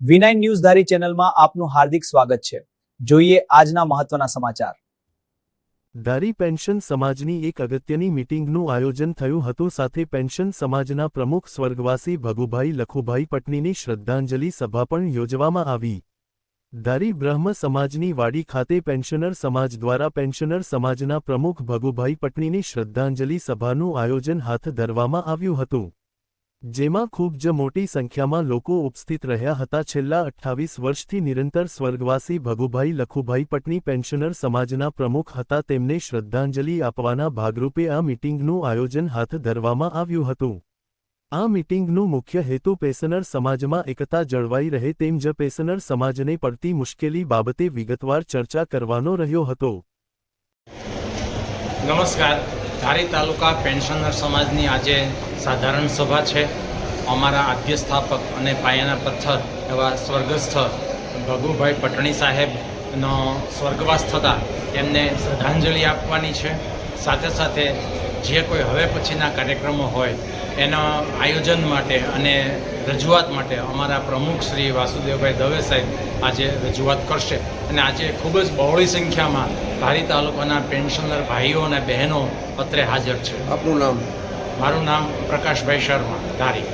V9 news ધારી ચેનલમાં આપનું હાર્દિક સ્વાગત છે। જોઈએ આજના મહત્વના સમાચાર। ધારી પેન્શન સમાજની એક અગત્યની મીટિંગનું આયોજન થયું હતું, સાથે પેન્શન સમાજના પ્રમુખ સ્વર્ગવાસી ભગુભાઈ લખુભાઈ પટણીની શ્રદ્ધાંજલિ સભા પણ યોજવામાં આવી। ધારી બ્રહ્મ સમાજની વાડી ખાતે પેન્શનર સમાજ દ્વારા પેન્શનર સમાજના પ્રમુખ ભગુભાઈ પટણીની શ્રદ્ધાંજલિ સભાનું આયોજન હાથ ધરવામાં આવ્યું હતું, જેમાં ખૂબ જ મોટી સંખ્યામાં લોકો ઉપસ્થિત રહ્યા હતા। છેલ્લા 28 વર્ષથી નિરંતર સ્વર્ગવાસી ભગુભાઈ લખુભાઈ પટણી પેન્શનર સમાજના પ્રમુખ હતા, તેમને શ્રદ્ધાંજલિ આપવાના ભાગરૂપે આ મીટિંગનું આયોજન હાથ ધરવામાં આવ્યું હતું। આ મીટિંગનું મુખ્ય હેતુ પેન્શનર સમાજમાં એકતા જળવાઈ રહે તેમ જ પેન્શનર સમાજને પડતી મુશ્કેલી બાબતે વિગતવાર ચર્ચા કરવાનો રહ્યો હતો। નમસ્કાર, ધારી તાલુકા પેન્શનર સમાજની આજે સાધારણ સભા છે। અમારા આદ્ય સ્થાપક અને પાયાના પથ્થર એવા સ્વર્ગસ્થ ભગુભાઈ પટણી સાહેબનો સ્વર્ગવાસ થતાં તેમને શ્રદ્ધાંજલિ આપવાની છે। સાથે સાથે જે કોઈ હવે પછીના કાર્યક્રમો હોય એના આયોજન માટે અને રજૂઆત માટે અમારા પ્રમુખ શ્રી વાસુદેવભાઈ દવે સાહેબ આજે રજૂઆત કરશે। અને આજે ખૂબ જ બહોળી સંખ્યામાં ધારી તાલુકાના પેન્શનર ભાઈઓ અને બહેનો અત્રે હાજર છે। આપનું નામ? મારું નામ પ્રકાશભાઈ શર્મા, ધારી।